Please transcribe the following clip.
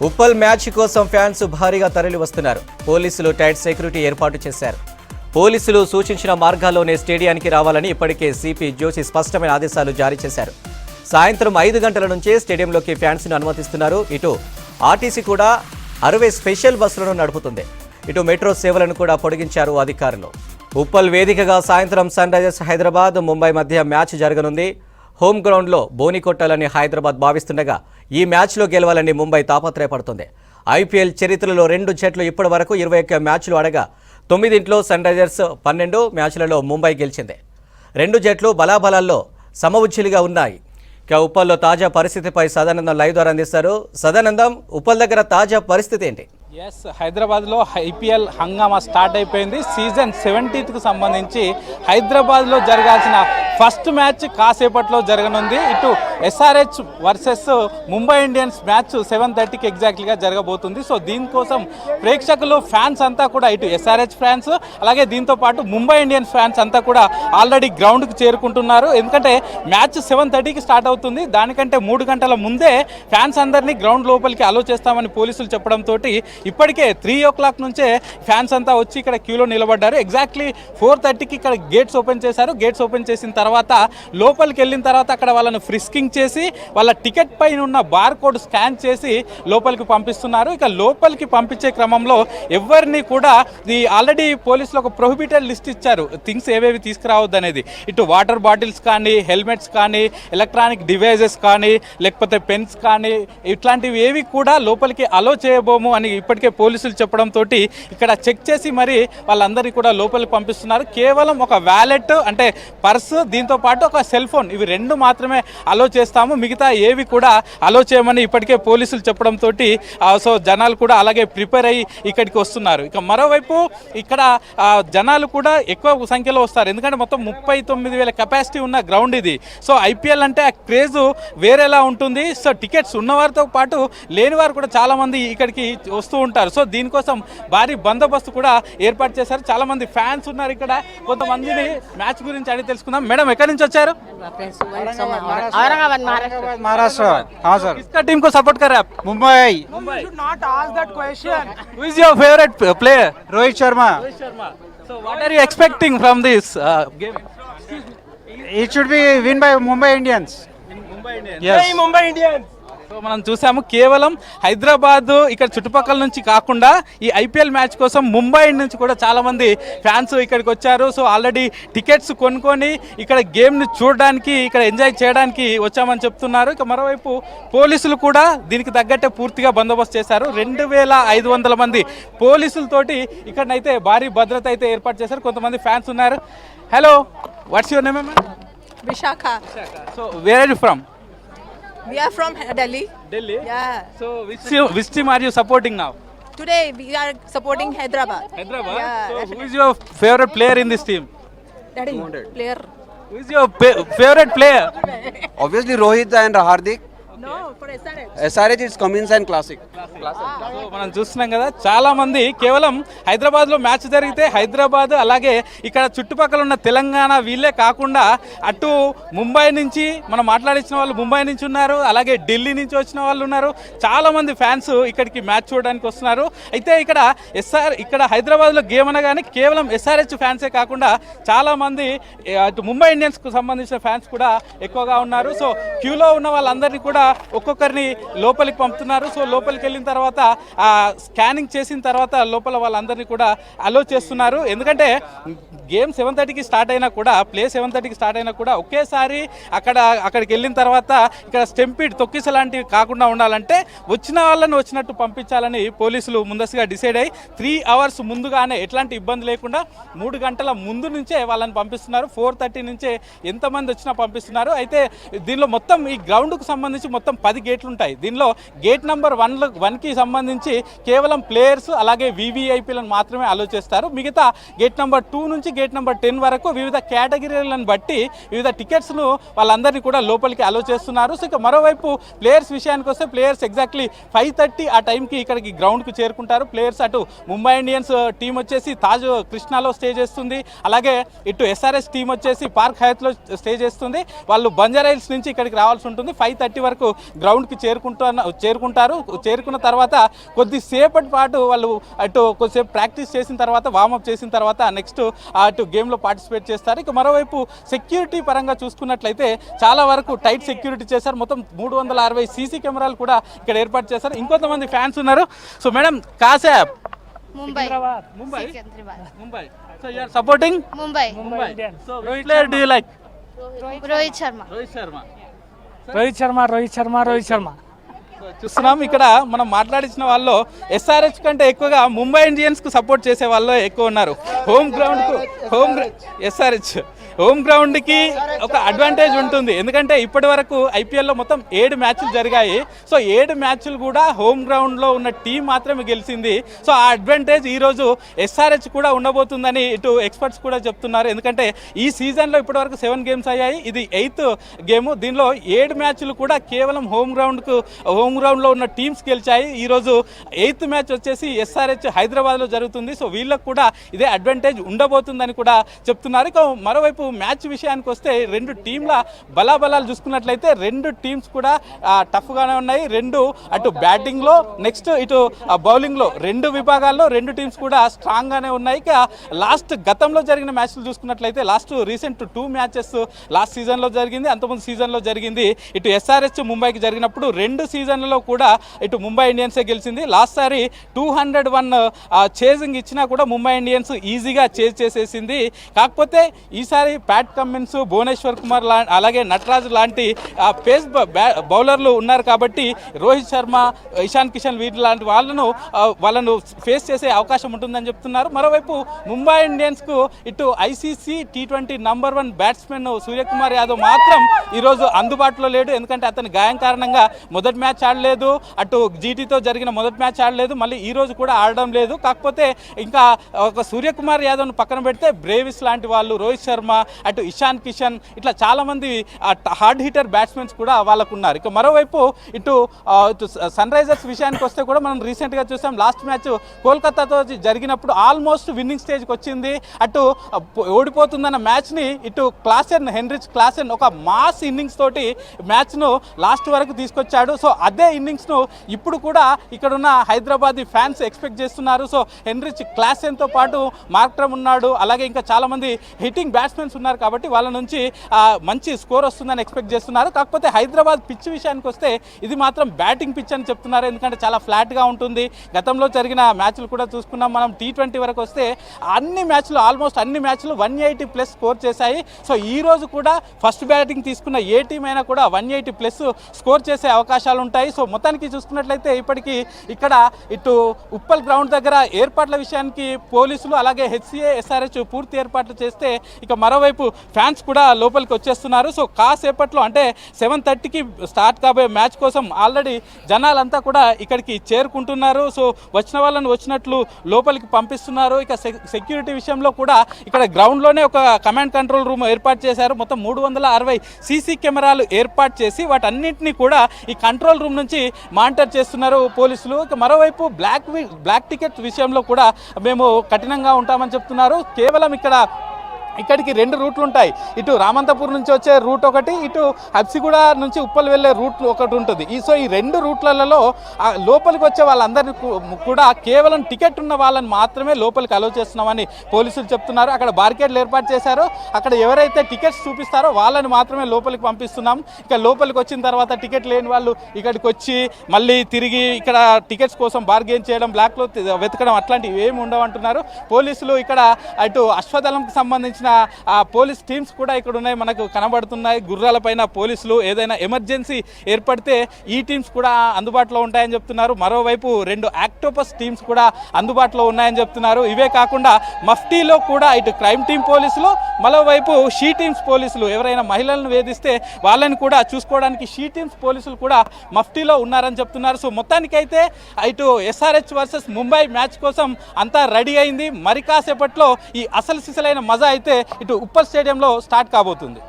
Uppal match కోసం fans భారీగా తరలి వస్తున్నారు. పోలీసులు టైట్ సెక్యూరిటీ ఏర్పాటు చేశారు. పోలీసులు సూచించిన మార్గాల్లోనే స్టేడియానికి రావాలని ఇప్పటికే సిపి జోషి స్పష్టమైన ఆదేశాలు జారీ చేశారు. సాయంత్రం 5 గంటల నుంచే స్టేడియంలోకి ఫ్యాన్స్ను అనుమతిస్తున్నారు. ఇటు ఆర్టీసీ కూడా 60 స్పెషల్ బస్సులను నడుపుతుంది. ఇటు మెట్రో సేవలను కూడా పొడిగించారు అధికారులు. ఉప్పల్ వేదికగా సాయంత్రం సన్ రైజర్స్ హైదరాబాద్ ముంబై మధ్య మ్యాచ్ జరగనుంది. హోమ్ గ్రౌండ్లో బోని కొట్టాలని హైదరాబాద్ భావిస్తుండగా ఈ మ్యాచ్లో గెలవాలని ముంబై తాపత్రయపడుతుంది. ఐపీఎల్ చరిత్రలో 2 జట్లు ఇప్పటి వరకు 21 మ్యాచ్లు ఆడగా 9 సన్ రైజర్స్ 12 మ్యాచ్లలో ముంబై గెలిచింది. 2 జట్లు బలాబలాల్లో సమవుజ్జిలుగా ఉన్నాయి. ఇక ఉప్పల్లో తాజా పరిస్థితిపై సదానందం లైవ్ ద్వారా అందిస్తారు. సదానందం, ఉప్పల్ దగ్గర తాజా పరిస్థితి ఏంటి? హైదరాబాద్లో ఐపీఎల్ హంగామా స్టార్ట్ అయిపోయింది. సీజన్ 17కు సంబంధించి హైదరాబాద్లో జరగాల్సిన ఫస్ట్ మ్యాచ్ కాసేపట్లో జరగనుంది. ఇటు SRH versus Mumbai Indians match 7:30కి ఎగ్జాక్ట్లీగా జరగబోతుంది. సో దీనికోసం ప్రేక్షకులు ఫ్యాన్స్ అంతా కూడా ఇటు ఎస్ఆర్హెచ్ ఫ్యాన్స్ అలాగే దీంతో పాటు ముంబై ఇండియన్స్ ఫ్యాన్స్ అంతా కూడా ఆల్రెడీ గ్రౌండ్కి చేరుకుంటున్నారు. ఎందుకంటే మ్యాచ్ 7:30కి స్టార్ట్ అవుతుంది. దానికంటే 3 గంటల ముందే ఫ్యాన్స్ అందరినీ గ్రౌండ్ లోపలికి అలో చేస్తామని పోలీసులు చెప్పడంతో ఇప్పటికే 3 o'clock నుంచే ఫ్యాన్స్ అంతా వచ్చి ఇక్కడ క్యూలో నిలబడ్డారు. ఎగ్జాక్ట్లీ 4:30కి ఇక్కడ గేట్స్ ఓపెన్ చేశారు. గేట్స్ ఓపెన్ చేసిన తర్వాత లోపలికి వెళ్ళిన తర్వాత అక్కడ వాళ్ళను ఫ్రిస్కింగ్ చేసి వాళ్ళ టికెట్ పైన ఉన్న బార్ కోడ్ స్కాన్ చేసి లోపలికి పంపిస్తున్నారు. ఇక లోపలికి పంపించే క్రమంలో ఎవరిని కూడా ఆల్రెడీ పోలీసులు ఒక ప్రొహిబిటెడ్ లిస్ట్ ఇచ్చారు, థింగ్స్ ఏవేవి తీసుకురావద్దు అనేది. ఇటు వాటర్ బాటిల్స్ కానీ, హెల్మెట్స్ కానీ, ఎలక్ట్రానిక్ డివైజెస్ కానీ, లేకపోతే పెన్స్ కానీ, ఇట్లాంటివి ఏవి కూడా లోపలికి అలో చేయబోము అని ఇప్పటికే పోలీసులు చెప్పడంతో ఇక్కడ చెక్ చేసి మరి వాళ్ళందరినీ కూడా లోపలికి పంపిస్తున్నారు. కేవలం ఒక వ్యాలెట్ అంటే పర్సు, దీంతో పాటు ఒక సెల్ ఫోన్, ఇవి 2 మాత్రమే అలో చేస్తాము, మిగతా ఏవి కూడా అలో చేయమని ఇప్పటికే పోలీసులు చెప్పడంతో సో జనాలు కూడా అలాగే ప్రిపేర్ అయ్యి ఇక్కడికి వస్తున్నారు. ఇక మరోవైపు ఇక్కడ జనాలు కూడా ఎక్కువ సంఖ్యలో వస్తారు. ఎందుకంటే మొత్తం 39,000 కెపాసిటీ ఉన్న గ్రౌండ్ ఇది. సో ఐపీఎల్ అంటే ఆ క్రేజ్ వేరేలా ఉంటుంది. సో టికెట్స్ ఉన్నవారితో పాటు లేని వారు కూడా చాలామంది ఇక్కడికి వస్తూ ఉంటారు. సో దీనికోసం భారీ బందోబస్తు కూడా ఏర్పాటు చేశారు. చాలా మంది ఫ్యాన్స్ ఉన్నారు ఇక్కడ. కొంతమందిని మ్యాచ్ గురించి అడిగి తెలుసుకుందాం. మేడం, ఎక్కడి నుంచి వచ్చారు? महाराष्ट्र। हाँ सर। किसका टीम को सपोर्ट कर रहे हैं आप? Mumbai. You should not ask that question. Who is your favorite player? Rohit Sharma. So what are you expecting from this game? It should be win by Mumbai Indians. Mumbai Indians. Yes. Hey, Mumbai Indians. So మనం చూసాము, కేవలం హైదరాబాద్ ఇక్కడ చుట్టుపక్కల నుంచి కాకుండా ఈ IPL match కోసం ముంబై నుంచి కూడా చాలామంది ఫ్యాన్స్ ఇక్కడికి వచ్చారు. సో ఆల్రెడీ టికెట్స్ కొనుక్కొని ఇక్కడ గేమ్ని చూడడానికి, ఇక్కడ ఎంజాయ్ చేయడానికి వచ్చామని చెప్తున్నారు. ఇక మరోవైపు పోలీసులు కూడా దీనికి తగ్గట్టే పూర్తిగా బందోబస్తు చేశారు. 2,500 మంది పోలీసులతోటి ఇక్కడనైతే భారీ భద్రత అయితే ఏర్పాటు చేశారు. కొంతమంది ఫ్యాన్స్ ఉన్నారు. Hello, what's your name? Vishakha. So where are you from? We are from Delhi. Delhi? Yeah. So which team are you supporting now? Today we are supporting Hyderabad. Hyderabad? Yeah. So who is your favorite player in this team? Daddy, player. Who is your favorite player? Obviously Rohit and Hardik. No, for SRH. SRH is Cummins and Classic. So మనం చూస్తున్నాం కదా, చాలా మంది కేవలం హైదరాబాద్లో match జరిగితే హైదరాబాద్ అలాగే ఇక్కడ చుట్టుపక్కల ఉన్న తెలంగాణ వీళ్ళే కాకుండా అటు ముంబై నుంచి మనం మాట్లాడించిన వాళ్ళు ముంబై నుంచి ఉన్నారు, అలాగే ఢిల్లీ నుంచి వచ్చిన వాళ్ళు ఉన్నారు. చాలా మంది ఫ్యాన్స్ ఇక్కడికి మ్యాచ్ చూడడానికి వస్తున్నారు. అయితే ఇక్కడ హైదరాబాద్లో గేమ్ అనగానే కేవలం ఎస్ఆర్హెచ్ ఫ్యాన్సే కాకుండా చాలా మంది అటు ముంబై ఇండియన్స్కు సంబంధించిన ఫ్యాన్స్ కూడా ఎక్కువగా ఉన్నారు. సో క్యూలో ఉన్న వాళ్ళందరినీ కూడా ఒక్కొక్కరిని లోపలికి పంపుతున్నారు. సో లోపలికి వెళ్ళిన తర్వాత స్కానింగ్ చేసిన తర్వాత లోపల వాళ్ళందరినీ కూడా అలో చేస్తున్నారు. ఎందుకంటే గేమ్ 7:30కి స్టార్ట్ అయినా కూడా, ప్లే 7:30కి స్టార్ట్ అయినా కూడా ఒకేసారి అక్కడికి వెళ్ళిన తర్వాత ఇక్కడ స్టెంపీడ్ తొక్కిస లాంటివి కాకుండా ఉండాలంటే వచ్చిన వాళ్ళని వచ్చినట్టు పంపించాలని పోలీసులు ముందస్తుగా డిసైడ్ అయ్యి 3 hours ముందుగానే ఎట్లాంటి ఇబ్బంది లేకుండా 3 గంటల ముందు నుంచే వాళ్ళని పంపిస్తున్నారు. 4:30 నుంచే ఎంతమంది వచ్చినా పంపిస్తున్నారు. అయితే దీనిలో మొత్తం ఈ గ్రౌండ్కు సంబంధించి మొత్తం 10 గేట్లు ఉంటాయి. దీనిలో గేట్ నెంబర్ 1కి సంబంధించి కేవలం ప్లేయర్స్ అలాగే వివిఐపీలను మాత్రమే అలో చేస్తారు. మిగతా గేట్ నెంబర్ 2 నుంచి గేట్ నెంబర్ 10 వరకు వివిధ కేటగిరీలను బట్టి వివిధ టికెట్స్ను వాళ్ళందరినీ కూడా లోపలికి అలో చేస్తున్నారు. సో ఇక మరోవైపు ప్లేయర్స్ విషయానికి వస్తే ప్లేయర్స్ ఎగ్జాక్ట్లీ 5:30 ఆ టైంకి ఇక్కడికి గ్రౌండ్కి చేరుకుంటారు. ప్లేయర్స్ అటు ముంబై ఇండియన్స్ టీం వచ్చేసి తాజ్ కృష్ణాలో స్టే చేస్తుంది, అలాగే ఇటు ఎస్ఆర్ఎస్ టీం వచ్చేసి పార్క్ హయత్లో స్టే చేస్తుంది. వాళ్ళు బంజారా హిల్స్ నుంచి ఇక్కడికి రావాల్సి ఉంటుంది. 5:30 వరకు గ్రౌండ్కి చేరుకుంటారు. చేరుకున్న తర్వాత కొద్దిసేపటి పాటు వాళ్ళు అటు కొద్దిసేపు ప్రాక్టీస్ చేసిన తర్వాత వార్మప్ చేసిన తర్వాత నెక్స్ట్ అటు గేమ్లో పార్టిసిపేట్ చేస్తారు. ఇక మరోవైపు సెక్యూరిటీ పరంగా చూసుకున్నట్లయితే చాలా వరకు టైట్ సెక్యూరిటీ చేశారు. మొత్తం 360 సీసీ కెమెరాలు కూడా ఇక్కడ ఏర్పాటు చేశారు. ఇంకొంతమంది ఫ్యాన్స్ ఉన్నారు. సో మేడం కాసేప్ Mumbai. Mumbai. Secunderabad. Mumbai. So you are supporting Mumbai. So which player do you like? Rohit Sharma. Rohit Sharma. చూస్తున్నాం ఇక్కడ మనం మాట్లాడించిన వాళ్ళు ఎస్ఆర్హెచ్ కంటే ఎక్కువగా ముంబై ఇండియన్స్ కు సపోర్ట్ చేసే వాళ్ళు ఎక్కువ ఉన్నారు. ఎస్ఆర్హెచ్ హోమ్ గ్రౌండ్ కి ఒక అడ్వాంటేజ్ ఉంటుంది. ఎందుకంటే ఇప్పటి వరకు ఐపీఎల్లో మొత్తం 7 మ్యాచ్లు జరిగాయి. సో 7 మ్యాచ్లు కూడా హోమ్ గ్రౌండ్ లో ఉన్న టీం మాత్రమే గెలిచింది. సో ఆ అడ్వాంటేజ్ ఈ రోజు ఎస్ఆర్హెచ్ కూడా ఉండబోతుందని ఇటు ఎక్స్పర్ట్స్ కూడా చెప్తున్నారు. ఎందుకంటే ఈ సీజన్ లో ఇప్పటి వరకు 7 గేమ్స్ అయ్యాయి. ఇది 8th గేమ్. దీనిలో 7 మ్యాచ్లు కూడా కేవలం హోమ్ గ్రౌండ్ లో ఉన్న టీమ్స్ గెలిచాయి. ఈ రోజు 8th మ్యాచ్ వచ్చేసి ఎస్ఆర్హెచ్ హైదరాబాద్ లో జరుగుతుంది. సో వీళ్ళకు కూడా ఇదే అడ్వాంటేజ్ ఉండబోతుందని కూడా చెప్తున్నారు. ఇక మరోవైపు మ్యాచ్ విషయానికి వస్తే 2 టీంల బలాబలాలు చూసుకున్నట్లయితే 2 టీమ్స్ కూడా టఫ్ గానే ఉన్నాయి. 2 అటు బ్యాటింగ్ లో నెక్స్ట్ ఇటు బౌలింగ్ లో 2 విభాగాల్లో 2 టీమ్స్ కూడా స్ట్రాంగ్ గానే ఉన్నాయి. ఇక లాస్ట్ గతంలో జరిగిన మ్యాచ్లు చూసుకున్నట్లయితే రీసెంట్ 2 మ్యాచెస్ లాస్ట్ సీజన్ లో జరిగింది, అంతకుముందు సీజన్ లో జరిగింది. ఇటు ఎస్ఆర్హెచ్ ముంబైకి జరిగినప్పుడు 2 సీజన్లలో కూడా ఇటు ముంబై ఇండియన్సే గెలిచింది. లాస్ట్ సారి 201 చేజింగ్ ఇచ్చినా కూడా ముంబై ఇండియన్స్ ఈజీగా చేజ్ చేసేసింది. కాకపోతే ఈసారి ప్యాట్ కమిన్స్, భువనేశ్వర్ కుమార్ అలాగే నటరాజ్ లాంటి పేస్ బౌలర్లు ఉన్నారు కాబట్టి రోహిత్ శర్మ, ఇషాన్ కిషన్ వీటి లాంటి వాళ్ళను ఫేస్ చేసే అవకాశం ఉంటుందని చెప్తున్నారు. మరోవైపు ముంబై ఇండియన్స్ కు ఇటు ICC T20 number 1 batsmen Suryakumar Yadav మాత్రం ఈరోజు అందుబాటులో లేడు. ఎందుకంటే అతని గాయం కారణంగా మొదటి మ్యాచ్ ఆడలేదు, అటు జీటీతో జరిగిన మొదటి మ్యాచ్ ఆడలేదు, మళ్ళీ ఈ రోజు కూడా ఆడడం లేదు. కాకపోతే ఇంకా ఒక సూర్యకుమార్ యాదవ్ను పక్కన పెడితే బ్రేవిస్ లాంటి వాళ్ళు, రోహిత్ శర్మ, అటు ఇషాన్ కిషన్ ఇట్లా చాలా మంది హార్డ్ హిటర్ బ్యాట్స్మెన్స్ కూడా వాళ్ళకు ఉన్నారు. ఇక మరోవైపు ఇటు సన్ రైజర్స్ విషయానికి వస్తే కూడా మనం రీసెంట్గా చూసాం. లాస్ట్ మ్యాచ్ కోల్కతాతో జరిగినప్పుడు ఆల్మోస్ట్ విన్నింగ్ స్టేజ్కి వచ్చింది. అటు ఓడిపోతుందన్న మ్యాచ్ని ఇటు హెన్రిచ్ క్లాసెన్ ఒక మాస్ ఇన్నింగ్స్ తోటి మ్యాచ్ను లాస్ట్ వరకు తీసుకొచ్చాడు. సో అదే ఇన్నింగ్స్ను ఇప్పుడు కూడా ఇక్కడున్న హైదరాబాద్ ఫ్యాన్స్ ఎక్స్పెక్ట్ చేస్తున్నారు. సో హెన్రిచ్ క్లాసెన్తో పాటు మార్క్రమ్ ఉన్నాడు, అలాగే ఇంకా చాలామంది హిట్టింగ్ బ్యాట్స్మెన్స్ ఉన్నారు కాబట్టి వాళ్ళ నుంచి మంచి స్కోర్ వస్తుందని ఎక్స్పెక్ట్ చేస్తున్నారు. కాకపోతే హైదరాబాద్ పిచ్ విషయానికి వస్తే ఇది మాత్రం బ్యాటింగ్ పిచ్ అని చెప్తున్నారు. ఎందుకంటే చాలా ఫ్లాట్గా ఉంటుంది. గతంలో జరిగిన మ్యాచ్లు కూడా చూసుకున్నాం మనం. T20 వరకు వస్తే ఆల్మోస్ట్ అన్ని మ్యాచ్లు 180+ స్కోర్ చేశాయి. సో ఈ రోజు కూడా ఫస్ట్ బ్యాటింగ్ తీసుకున్న ఏ టీం అయినా కూడా 180+ స్కోర్ చేసే అవకాశాలు ఉంటాయి. సో మొత్తానికి చూసుకున్నట్లయితే ఇప్పటికీ ఇక్కడ ఇటు ఉప్పల్ గ్రౌండ్ దగ్గర ఏర్పాట్ల విషయానికి పోలీసులు అలాగే HCA, SRH పూర్తి ఏర్పాట్లు చేస్తే ఇక మరోవైపు ఫ్యాన్స్ కూడా లోపలికి వచ్చేస్తున్నారు. సో కాసేపట్లో అంటే 7:30కి స్టార్ట్ కాబోయే మ్యాచ్ కోసం ఆల్రెడీ జనాలంతా కూడా ఇక్కడికి చేరుకుంటున్నారు. సో వచ్చిన వాళ్ళని వచ్చినట్లు లోపలికి పంపిస్తున్నారు. ఇక సెక్యూరిటీ విషయంలో కూడా ఇక్కడ గ్రౌండ్లోనే ఒక కమాండ్ కంట్రోల్ రూమ్ ఏర్పాటు చేశారు. మొత్తం 360 సీసీ కెమెరాలు ఏర్పాటు చేసి వాటన్నింటినీ కూడా ఈ కంట్రోల్ రూమ్ నుంచి మానిటర్ చేస్తున్నారు పోలీసులు. ఇక మరోవైపు బ్లాక్ టికెట్ విషయంలో కూడా మేము కఠినంగా ఉంటామని చెప్తున్నారు. కేవలం ఇక్కడికి 2 రూట్లు ఉంటాయి. ఇటు రామంతపూర్ నుంచి వచ్చే రూట్ ఒకటి, ఇటు హబ్సిగూడ నుంచి ఉప్పల్ వెళ్ళే రూట్ ఒకటి ఉంటుంది. ఈ 2 రూట్లలో లోపలికి వచ్చే వాళ్ళందరినీ కూడా కేవలం టికెట్ ఉన్న వాళ్ళని మాత్రమే లోపలికి అలో చేస్తున్నామని పోలీసులు చెప్తున్నారు. అక్కడ బారికేడ్లు ఏర్పాటు చేశారు. అక్కడ ఎవరైతే టికెట్స్ చూపిస్తారో వాళ్ళని మాత్రమే లోపలికి పంపిస్తున్నాం. ఇక లోపలికి వచ్చిన తర్వాత టికెట్ లేని వాళ్ళు ఇక్కడికి వచ్చి మళ్ళీ తిరిగి ఇక్కడ టికెట్స్ కోసం బార్గెయిన్ చేయడం, బ్లాక్లో వెతకడం అట్లాంటివి ఏమి ఉండవంటున్నారు పోలీసులు. ఇక్కడ అటు అశ్వదళంకి సంబంధించిన పోలీస్ టీమ్స్ కూడా ఇక్కడ ఉన్నాయి, మనకు కనబడుతున్నాయి. గుర్రాల పైన పోలీసులు ఏదైనా ఎమర్జెన్సీ ఏర్పడితే ఈ టీమ్స్ కూడా అందుబాటులో ఉంటాయని చెప్తున్నారు. మరోవైపు 2 ఆక్టోపస్ టీమ్స్ కూడా అందుబాటులో ఉన్నాయని చెప్తున్నారు. ఇవే కాకుండా మఫ్టీలో కూడా ఇటు క్రైమ్ టీమ్ పోలీసులు, మరోవైపు షీ టీమ్స్ పోలీసులు ఎవరైనా మహిళలను వేధిస్తే వాళ్ళని కూడా చూసుకోవడానికి షీ టీమ్స్ పోలీసులు కూడా మఫ్టీలో ఉన్నారని చెప్తున్నారు. సో మొత్తానికైతే ఇటు SRH వర్సెస్ ముంబై మ్యాచ్ కోసం అంతా రెడీ అయింది. మరి కాసేపట్లో ఈ అసలు సిసలైన మజా అయితే ఇటు ఉప్పల్ స్టేడియంలో స్టార్ట్ కాబోతుంది.